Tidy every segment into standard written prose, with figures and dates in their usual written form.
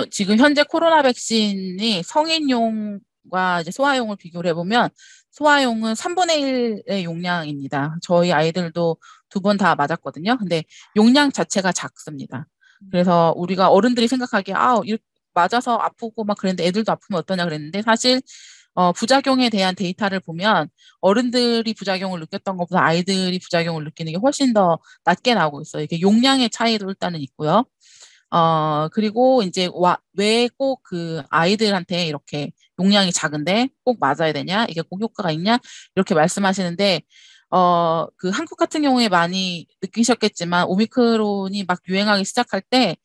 지금 현재 코로나 백신이 성인용과 이제 소아용을 비교를 해보면 소아용은 3분의 1의 용량입니다. 저희 아이들도 2번 다 맞았거든요. 근데 용량 자체가 작습니다. 그래서 우리가 어른들이 생각하기에 맞아서 아프고 막 그랬는데 애들도 아프면 어떠냐 그랬는데 사실 부작용에 대한 데이터를 보면 어른들이 부작용을 느꼈던 것보다 아이들이 부작용을 느끼는 게 훨씬 더 낮게 나오고 있어요. 이게 용량의 차이도 일단은 있고요. 그리고 이제 왜 꼭 그 아이들한테 이렇게 용량이 작은데 꼭 맞아야 되냐? 이게 꼭 효과가 있냐? 이렇게 말씀하시는데, 그 한국 같은 경우에 많이 느끼셨겠지만, 오미크론이 막 유행하기 시작할 때,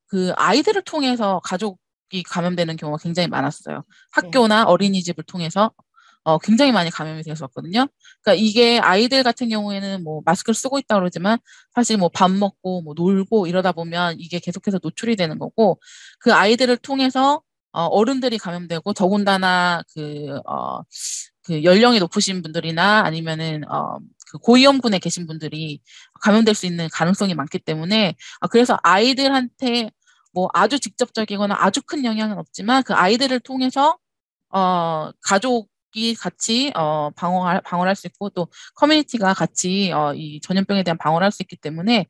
그 아이들을 통해서 가족이 감염되는 경우가 굉장히 많았어요. 네. 학교나 어린이집을 통해서 굉장히 많이 감염이 되었었거든요. 그러니까 이게 아이들 같은 경우에는 뭐 마스크를 쓰고 있다 그러지만 사실 뭐 밥 먹고 뭐 놀고 이러다 보면 이게 계속해서 노출이 되는 거고 그 아이들을 통해서 어른들이 감염되고 더군다나 그 연령이 높으신 분들이나 아니면은 그 고위험군에 계신 분들이 감염될 수 있는 가능성이 많기 때문에 그래서 아이들한테 뭐 아주 직접적이거나 아주 큰 영향은 없지만 그 아이들을 통해서 가족이 같이 방어할 수 있고 또 커뮤니티가 같이 이 전염병에 대한 방어를 할 수 있기 때문에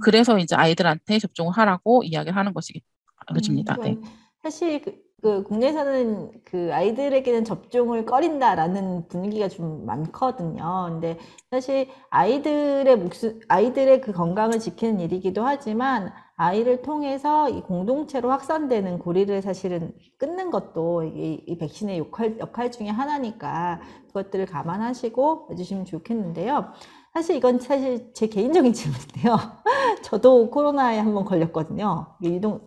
그래서 이제 아이들한테 접종을 하라고 이야기를 하는 것입니다. 네. 사실 그 국내에서는 그 아이들에게는 접종을 꺼린다라는 분위기가 좀 많거든요. 근데 사실 아이들의 그 건강을 지키는 일이기도 하지만 아이를 통해서 이 공동체로 확산되는 고리를 사실은 끊는 것도 이 백신의 역할 중에 하나니까 그것들을 감안하시고 해주시면 좋겠는데요. 사실 이건 사실 제 개인적인 질문인데요. 저도 코로나에 한번 걸렸거든요.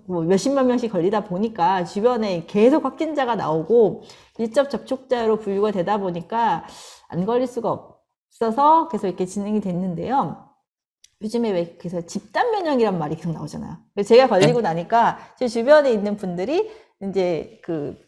뭐 몇십만 명씩 걸리다 보니까 주변에 계속 확진자가 나오고 밀접 접촉자로 분류가 되다 보니까 안 걸릴 수가 없어서 계속 이렇게 진행이 됐는데요. 요즘에 왜 그래서 집단 면역이란 말이 계속 나오잖아요. 제가 걸리고 나니까 제 주변에 있는 분들이 이제 그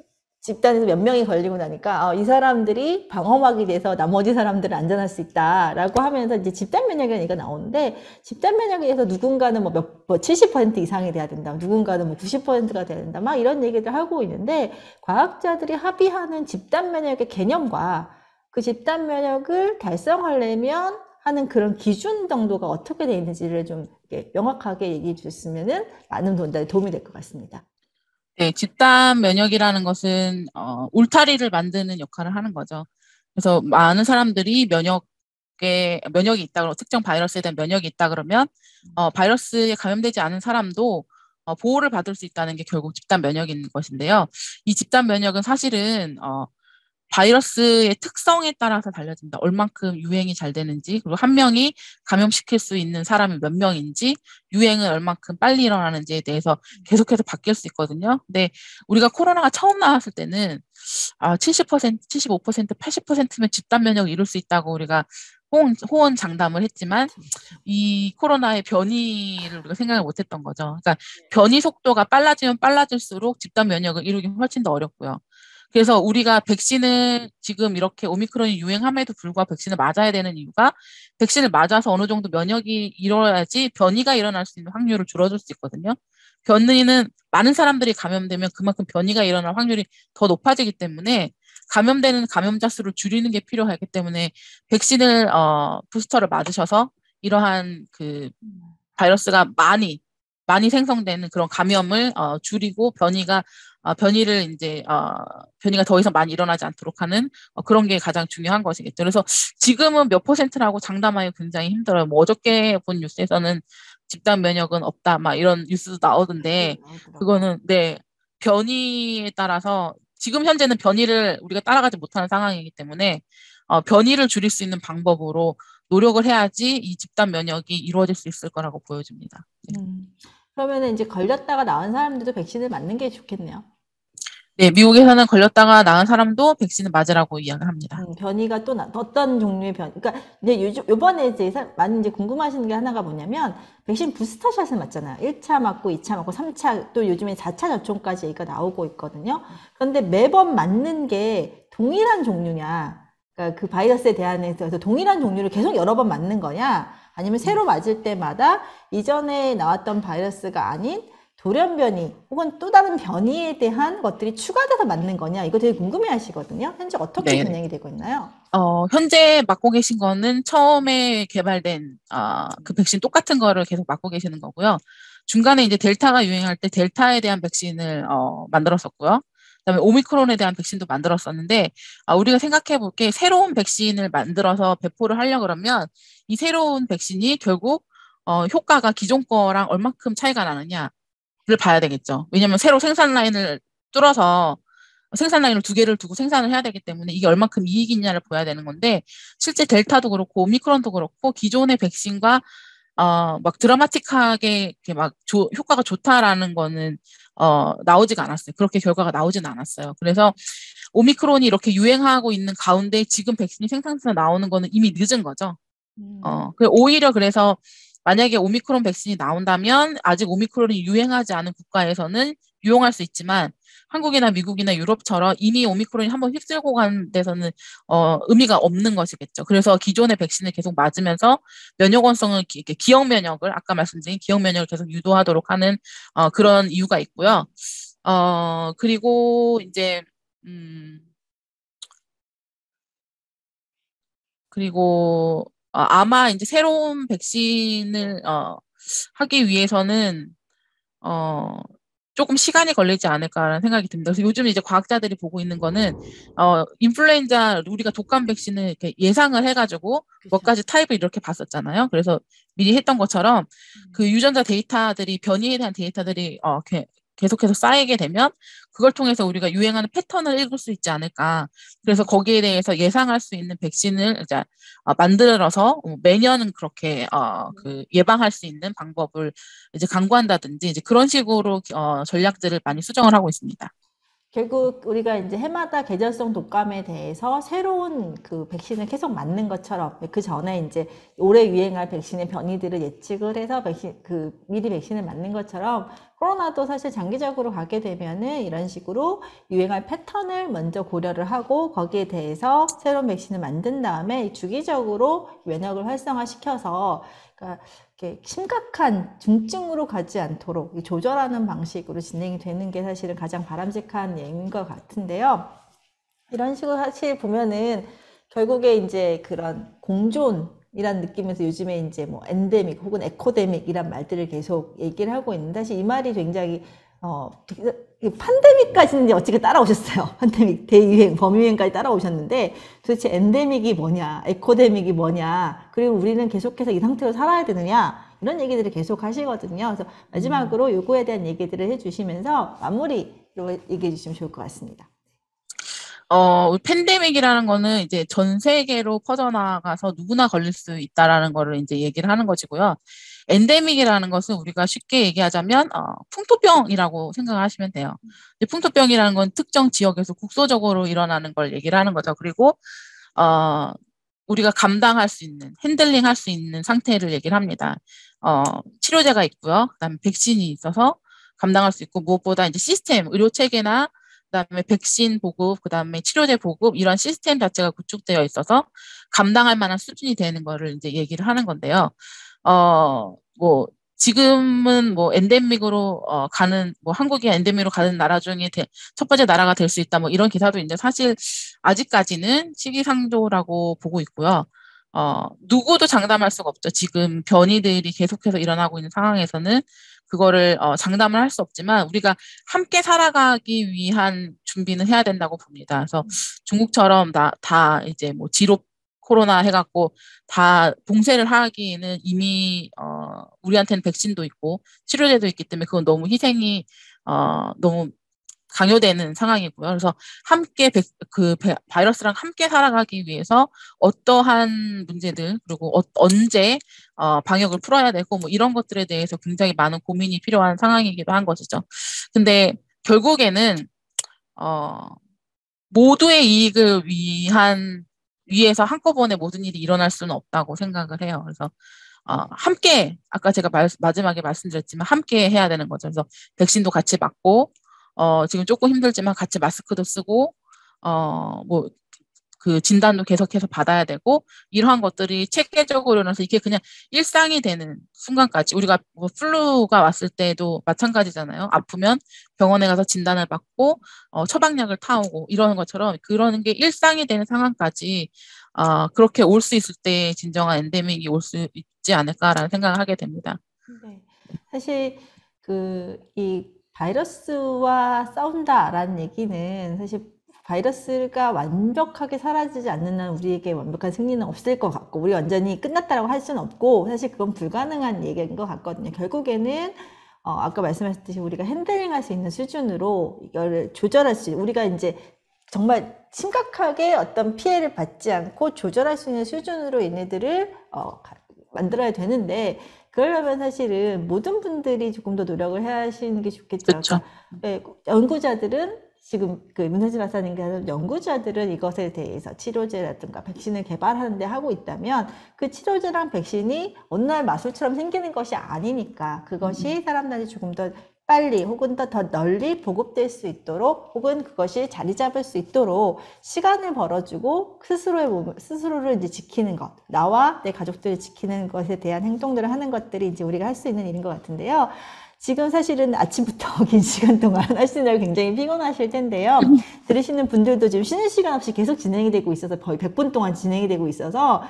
집단에서 몇 명이 걸리고 나니까 이 사람들이 방어막이 돼서 나머지 사람들은 안전할 수 있다라고 하면서 이제 집단 면역이라는 얘기가 나오는데 집단 면역에 대해서 누군가는 뭐 70% 이상이 돼야 된다. 누군가는 뭐 90%가 돼야 된다. 막 이런 얘기들 하고 있는데 과학자들이 합의하는 집단 면역의 개념과 그 집단 면역을 달성하려면 하는 그런 기준 정도가 어떻게 되어 있는지를 좀 명확하게 얘기해 주셨으면은 많은 분들에 도움이 될 것 같습니다. 네, 집단 면역이라는 것은 울타리를 만드는 역할을 하는 거죠. 그래서 많은 사람들이 면역이 있다 그러면 특정 바이러스에 대한 면역이 있다 그러면 바이러스에 감염되지 않은 사람도 보호를 받을 수 있다는 게 결국 집단 면역인 것인데요. 이 집단 면역은 사실은 바이러스의 특성에 따라서 달라집니다. 얼만큼 유행이 잘 되는지, 그리고 한 명이 감염시킬 수 있는 사람이 몇 명인지, 유행은 얼만큼 빨리 일어나는지에 대해서 계속해서 바뀔 수 있거든요. 근데 우리가 코로나가 처음 나왔을 때는 70%, 75%, 80%면 집단 면역을 이룰 수 있다고 우리가 호언장담을 했지만 이 코로나의 변이를 우리가 생각을 못했던 거죠. 그러니까 변이 속도가 빨라지면 빨라질수록 집단 면역을 이루기 훨씬 더 어렵고요. 그래서 우리가 백신을 지금 이렇게 오미크론이 유행함에도 불구하고 백신을 맞아야 되는 이유가 백신을 맞아서 어느 정도 면역이 일어나야지 변이가 일어날 수 있는 확률을 줄여줄 수 있거든요. 변이는 많은 사람들이 감염되면 그만큼 변이가 일어날 확률이 더 높아지기 때문에 감염되는 감염자 수를 줄이는 게 필요하기 때문에 백신을 부스터를 맞으셔서 이러한 그 바이러스가 많이 생성되는 그런 감염을 줄이고 변이를 이제 변이가 더 이상 많이 일어나지 않도록 하는 그런 게 가장 중요한 것이겠죠. 그래서 지금은 몇 퍼센트라고 장담하기 굉장히 힘들어요. 뭐 어저께 본 뉴스에서는 집단 면역은 없다, 막 이런 뉴스도 나오던데 그거는 네 변이에 따라서 지금 현재는 변이를 우리가 따라가지 못하는 상황이기 때문에 변이를 줄일 수 있는 방법으로 노력을 해야지 이 집단 면역이 이루어질 수 있을 거라고 보여집니다. 네. 그러면은 이제 걸렸다가 나은 사람들도 백신을 맞는 게 좋겠네요. 네, 미국에서는 걸렸다가 나은 사람도 백신을 맞으라고 이야기를 합니다. 변이가 또 어떤 종류의 그러니까 이제 요번에 이제 많이 이제 궁금하시는 게 하나가 뭐냐면 백신 부스터샷을 맞잖아요. 1차 맞고 2차 맞고 3차 또 요즘에 4차 접종까지 얘기가 나오고 있거든요. 그런데 매번 맞는 게 동일한 종류냐? 그러니까 그 바이러스에 대해서 동일한 종류를 계속 여러 번 맞는 거냐? 아니면 새로 맞을 때마다 이전에 나왔던 바이러스가 아닌 돌연 변이 혹은 또 다른 변이에 대한 것들이 추가돼서 맞는 거냐 이거 되게 궁금해하시거든요. 현재 어떻게 네. 진행이 되고 있나요? 현재 맞고 계신 거는 처음에 개발된 그 백신 똑같은 거를 계속 맞고 계시는 거고요. 중간에 이제 델타가 유행할 때 델타에 대한 백신을 만들었었고요. 그다음에 오미크론에 대한 백신도 만들었었는데 우리가 생각해 볼 게 새로운 백신을 만들어서 배포를 하려고 그러면 이 새로운 백신이 결국 효과가 기존 거랑 얼마큼 차이가 나느냐를 봐야 되겠죠. 왜냐하면 새로 생산 라인을 뚫어서 생산 라인을 두 개를 두고 생산을 해야 되기 때문에 이게 얼만큼 이익이 있냐를 보야 되는 건데 실제 델타도 그렇고 오미크론도 그렇고 기존의 백신과 막 드라마틱하게 이렇게 막 효과가 좋다라는 거는 나오지가 않았어요. 그렇게 결과가 나오지는 않았어요. 그래서 오미크론이 이렇게 유행하고 있는 가운데 지금 백신이 생산돼서 나오는 거는 이미 늦은 거죠. 오히려 그래서 만약에 오미크론 백신이 나온다면 아직 오미크론이 유행하지 않은 국가에서는 유용할 수 있지만 한국이나 미국이나 유럽처럼 이미 오미크론이 한번 휩쓸고 간 데서는 의미가 없는 것이겠죠. 그래서 기존의 백신을 계속 맞으면서 면역 원성을 기억 면역을 아까 말씀드린 기억 면역을 계속 유도하도록 하는 그런 이유가 있고요. 그리고 이제 그리고 아마 이제 새로운 백신을 하기 위해서는 어, 조금 시간이 걸리지 않을까라는 생각이 듭니다. 그래서 요즘 이제 과학자들이 보고 있는 거는 인플루엔자 우리가 독감 백신을 이렇게 예상을 해가지고 몇 그렇죠. 가지 타입을 이렇게 봤었잖아요. 그래서 미리 했던 것처럼 그 유전자 데이터들이 변이에 대한 데이터들이 계속해서 쌓이게 되면 그걸 통해서 우리가 유행하는 패턴을 읽을 수 있지 않을까. 그래서 거기에 대해서 예상할 수 있는 백신을 이제 만들어서 매년 그렇게 그 예방할 수 있는 방법을 이제 강구한다든지 이제 그런 식으로 전략들을 많이 수정을 하고 있습니다. 결국 우리가 이제 해마다 계절성 독감에 대해서 새로운 그 백신을 계속 맞는 것처럼 그 전에 이제 올해 유행할 백신의 변이들을 예측을 해서 미리 백신을 맞는 것처럼 코로나도 사실 장기적으로 가게 되면은 이런 식으로 유행할 패턴을 먼저 고려를 하고 거기에 대해서 새로운 백신을 만든 다음에 주기적으로 면역을 활성화시켜서 그러니까 이렇게 심각한 중증으로 가지 않도록 조절하는 방식으로 진행이 되는 게 사실은 가장 바람직한 예인 것 같은데요. 이런 식으로 사실 보면은 결국에 이제 그런 공존이란 느낌에서 요즘에 이제 뭐 엔데믹 혹은 에코데믹이란 말들을 계속 얘기를 하고 있는데 사실 이 말이 굉장히 팬데믹까지는 이제 어떻게 따라오셨어요. 팬데믹, 대유행, 범유행까지 따라오셨는데 도대체 엔데믹이 뭐냐, 에코데믹이 뭐냐, 그리고 우리는 계속해서 이 상태로 살아야 되느냐 이런 얘기들을 계속 하시거든요. 그래서 마지막으로 요거에 대한 얘기들을 해주시면서 마무리로 얘기해 주시면 좋을 것 같습니다. 팬데믹이라는 거는 이제 전 세계로 퍼져나가서 누구나 걸릴 수 있다라는 거를 이제 얘기를 하는 것이고요. 엔데믹이라는 것은 우리가 쉽게 얘기하자면 풍토병이라고 생각하시면 돼요. 풍토병이라는 건 특정 지역에서 국소적으로 일어나는 걸 얘기를 하는 거죠. 그리고 우리가 감당할 수 있는, 핸들링할 수 있는 상태를 얘기를 합니다. 치료제가 있고요. 그다음에 백신이 있어서 감당할 수 있고 무엇보다 이제 시스템, 의료 체계나 그다음에 백신 보급, 그다음에 치료제 보급 이런 시스템 자체가 구축되어 있어서 감당할 만한 수준이 되는 거를 이제 얘기를 하는 건데요. 뭐 지금은 뭐 엔데믹으로 가는 뭐 한국이 엔데믹으로 가는 나라 중에 첫 번째 나라가 될 수 있다 뭐 이런 기사도 있는데 사실 아직까지는 시기상조라고 보고 있고요. 누구도 장담할 수가 없죠. 지금 변이들이 계속해서 일어나고 있는 상황에서는 그거를 장담을 할 수 없지만 우리가 함께 살아가기 위한 준비는 해야 된다고 봅니다. 그래서 중국처럼 다 이제 뭐 지로 코로나 해갖고 다 봉쇄를 하기에는 이미 우리한테는 백신도 있고 치료제도 있기 때문에 그건 너무 희생이 너무 강요되는 상황이고요. 그래서 함께 바이러스랑 함께 살아가기 위해서 어떠한 문제들 그리고 언제 방역을 풀어야 되고 뭐 이런 것들에 대해서 굉장히 많은 고민이 필요한 상황이기도 한 것이죠. 근데 결국에는 모두의 이익을 위해서 한꺼번에 모든 일이 일어날 수는 없다고 생각을 해요. 그래서 함께 아까 제가 마지막에 말씀드렸지만 함께 해야 되는 거죠. 그래서 백신도 같이 맞고 지금 조금 힘들지만 같이 마스크도 쓰고 뭐 그 진단도 계속해서 받아야 되고 이러한 것들이 체계적으로 일어나서 이게 그냥 일상이 되는 순간까지 우리가 뭐 플루가 왔을 때도 마찬가지잖아요. 아프면 병원에 가서 진단을 받고 처방약을 타오고 이러는 것처럼 그러는 게 일상이 되는 상황까지 그렇게 올 수 있을 때 진정한 엔데믹이 올 수 있지 않을까라는 생각을 하게 됩니다. 네. 사실 이 바이러스와 싸운다라는 얘기는 사실 바이러스가 완벽하게 사라지지 않는 한 우리에게 완벽한 승리는 없을 것 같고 우리 완전히 끝났다라고 할 수는 없고 사실 그건 불가능한 얘기인 것 같거든요. 결국에는 아까 말씀하셨듯이 우리가 핸들링할 수 있는 수준으로 이걸 조절할 수 우리가 이제 정말 심각하게 어떤 피해를 받지 않고 조절할 수 있는 수준으로 얘네들을 만들어야 되는데 그러려면 사실은 모든 분들이 조금 더 노력을 해야 하시는 게 좋겠죠. 그렇죠. 그러니까 연구자들은 지금 문혜진 박사님께서 연구자들은 이것에 대해서 치료제라든가 백신을 개발하는데 하고 있다면 그 치료제랑 백신이 어느 날 마술처럼 생기는 것이 아니니까 그것이 사람들이 조금 더 빨리 혹은 더 널리 보급될 수 있도록 혹은 그것이 자리 잡을 수 있도록 시간을 벌어주고 스스로를 이제 지키는 것, 나와 내 가족들을 지키는 것에 대한 행동들을 하는 것들이 이제 우리가 할 수 있는 일인 것 같은데요. 지금 사실은 아침부터 긴 시간 동안 하시느라 굉장히 피곤하실 텐데요. 들으시는 분들도 지금 쉬는 시간 없이 계속 진행이 되고 있어서 거의 100분 동안 진행이 되고 있어서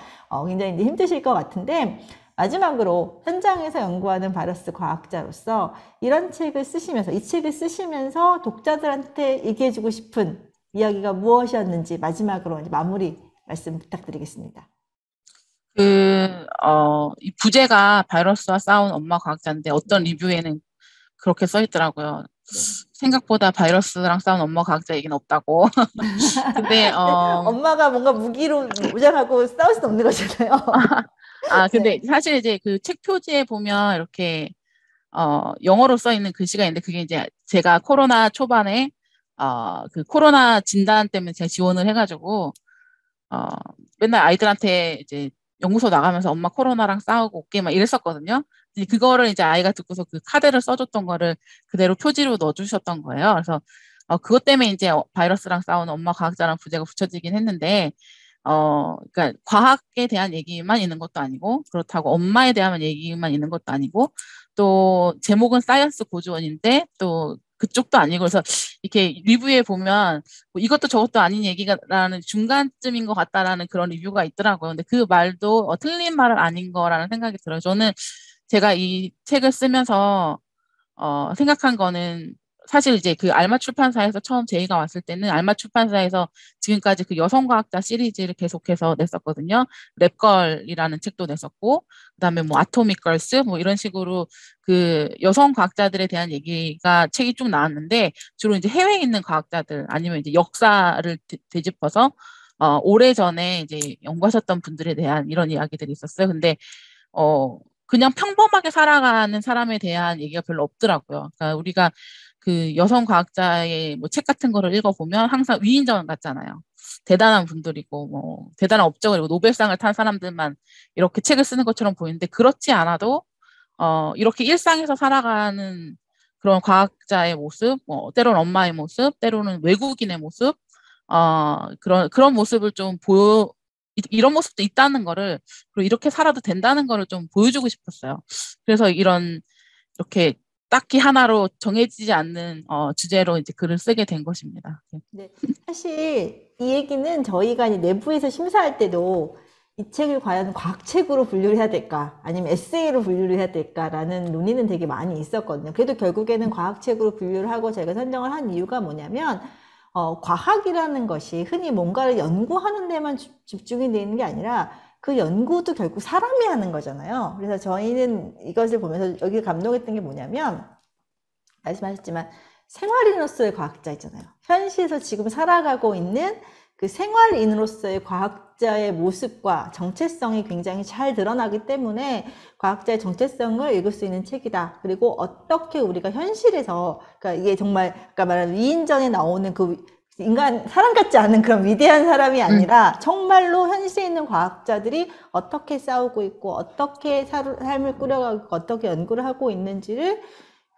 굉장히 이제 힘드실 것 같은데 마지막으로 현장에서 연구하는 바이러스 과학자로서 이런 책을 쓰시면서 이 책을 쓰시면서 독자들한테 얘기해주고 싶은 이야기가 무엇이었는지 마지막으로 이제 마무리 말씀 부탁드리겠습니다. 이 부제가 바이러스와 싸운 엄마 과학자인데 어떤 리뷰에는 그렇게 써 있더라고요. 생각보다 바이러스랑 싸운 엄마 과학자 얘기는 없다고. 근데 엄마가 뭔가 무기로 무장하고 싸울 수는 없는 거잖아요. 근데 사실 이제 그 책 표지에 보면 이렇게 영어로 써 있는 글씨가 있는데 그게 이제 제가 코로나 초반에 그 코로나 진단 때문에 제가 지원을 해가지고 맨날 아이들한테 이제 연구소 나가면서 엄마 코로나랑 싸우고 올게 막 이랬었거든요. 그거를 이제 아이가 듣고서 그 카드를 써줬던 거를 그대로 표지로 넣어주셨던 거예요. 그래서 그것 때문에 이제 바이러스랑 싸우는 엄마 과학자랑 부제가 붙여지긴 했는데 그러니까 과학에 대한 얘기만 있는 것도 아니고 그렇다고 엄마에 대한 얘기만 있는 것도 아니고 또 제목은 사이언스 고주원인데 또 그쪽도 아니고 그래서 이렇게 리뷰에 보면 뭐 이것도 저것도 아닌 얘기라는 중간쯤인 것 같다라는 그런 리뷰가 있더라고요. 근데 그 말도 틀린 말은 아닌 거라는 생각이 들어요. 저는 제가 이 책을 쓰면서 생각한 거는 사실 이제 그 알마 출판사에서 처음 제의가 왔을 때는 알마 출판사에서 지금까지 그 여성과학자 시리즈를 계속해서 냈었거든요. 랩걸이라는 책도 냈었고, 그다음에 뭐 아토믹 걸스 뭐 이런 식으로 그 여성과학자들에 대한 얘기가 책이 쭉 나왔는데 주로 이제 해외에 있는 과학자들 아니면 이제 역사를 되짚어서 오래전에 이제 연구하셨던 분들에 대한 이런 이야기들이 있었어요. 근데 그냥 평범하게 살아가는 사람에 대한 얘기가 별로 없더라고요. 그러니까 우리가 그 여성 과학자의 뭐 책 같은 거를 읽어보면 항상 위인전 같잖아요. 대단한 분들이고 뭐 대단한 업적을 이고 노벨상을 탄 사람들만 이렇게 책을 쓰는 것처럼 보이는데 그렇지 않아도 이렇게 일상에서 살아가는 그런 과학자의 모습, 뭐 때로는 엄마의 모습, 때로는 외국인의 모습, 그런 모습을 좀 이런 모습도 있다는 거를 그리고 이렇게 살아도 된다는 거를 좀 보여주고 싶었어요. 그래서 이렇게 딱히 하나로 정해지지 않는 주제로 이제 글을 쓰게 된 것입니다. 네, 사실 이 얘기는 저희가 내부에서 심사할 때도 이 책을 과연 과학책으로 분류를 해야 될까 아니면 에세이로 분류를 해야 될까라는 논의는 되게 많이 있었거든요. 그래도 결국에는 과학책으로 분류를 하고 저희가 선정을 한 이유가 뭐냐면 과학이라는 것이 흔히 뭔가를 연구하는 데만 집중이 되는 게 아니라 그 연구도 결국 사람이 하는 거잖아요. 그래서 저희는 이것을 보면서 여기 감동했던 게 뭐냐면 말씀하셨지만 생활인으로서의 과학자 있잖아요. 현실에서 지금 살아가고 있는 그 생활인으로서의 과학자의 모습과 정체성이 굉장히 잘 드러나기 때문에 과학자의 정체성을 읽을 수 있는 책이다. 그리고 어떻게 우리가 현실에서, 그러니까 이게 정말 아까 말한 위인전에 나오는 그 인간, 사람 같지 않은 그런 위대한 사람이 아니라 정말로 현실에 있는 과학자들이 어떻게 싸우고 있고 어떻게 삶을 꾸려가고 있고 어떻게 연구를 하고 있는지를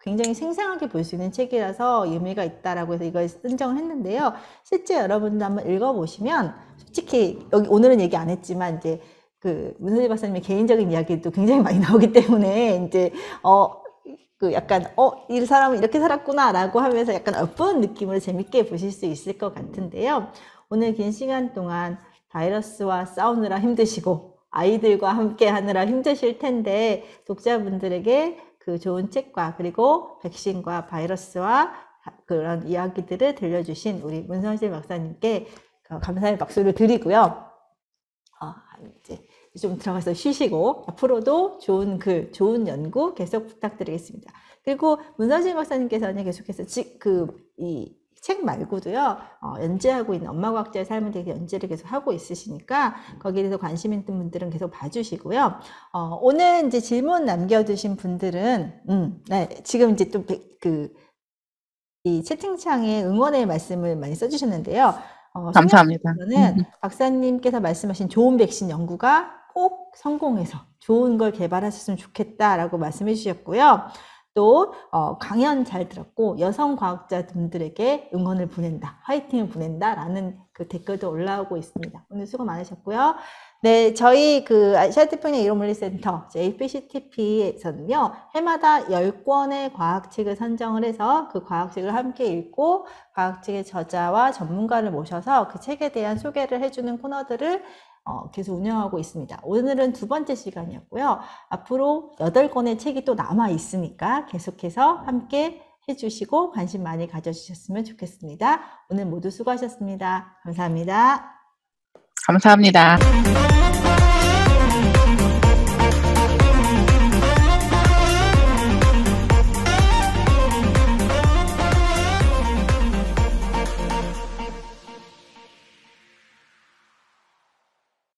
굉장히 생생하게 볼 수 있는 책이라서 의미가 있다라고 해서 이걸 선정을 했는데요. 실제 여러분도 한번 읽어보시면 솔직히 여기 오늘은 얘기 안 했지만 이제 그 문선일 박사님의 개인적인 이야기도 굉장히 많이 나오기 때문에 이제 약간 이 사람은 이렇게 살았구나라고 하면서 약간 엿보는 느낌으로 재밌게 보실 수 있을 것 같은데요. 오늘 긴 시간 동안 바이러스와 싸우느라 힘드시고 아이들과 함께 하느라 힘드실 텐데 독자분들에게 그 좋은 책과 그리고 백신과 바이러스와 그런 이야기들을 들려주신 우리 문선실 박사님께 감사의 박수를 드리고요. 이제 좀 들어가서 쉬시고 앞으로도 좋은 글, 좋은 연구 계속 부탁드리겠습니다. 그리고 문선실 박사님께서는 계속해서 이 책 말고도요, 연재하고 있는 엄마 과학자의 삶을 되게 연재를 계속 하고 있으시니까 거기에 대해서 관심 있는 분들은 계속 봐주시고요. 오늘 이제 질문 남겨주신 분들은, 네, 지금 이제 또 이 채팅창에 응원의 말씀을 많이 써주셨는데요. 감사합니다. 저는 박사님께서 말씀하신 좋은 백신 연구가 꼭 성공해서 좋은 걸 개발하셨으면 좋겠다라고 말씀해 주셨고요. 또 강연 잘 들었고 여성 과학자분들에게 응원을 보낸다, 화이팅을 보낸다라는 그 댓글도 올라오고 있습니다. 오늘 수고 많으셨고요. 네, 저희 그 아시아태평양 이론물리센터 JPCTP에서는요, 해마다 10권의 과학책을 선정을 해서 그 과학책을 함께 읽고 과학책의 저자와 전문가를 모셔서 그 책에 대한 소개를 해주는 코너들을 계속 운영하고 있습니다. 오늘은 2번째 시간이었고요. 앞으로 8권의 책이 또 남아 있으니까 계속해서 함께 해주시고 관심 많이 가져주셨으면 좋겠습니다. 오늘 모두 수고하셨습니다. 감사합니다. 감사합니다.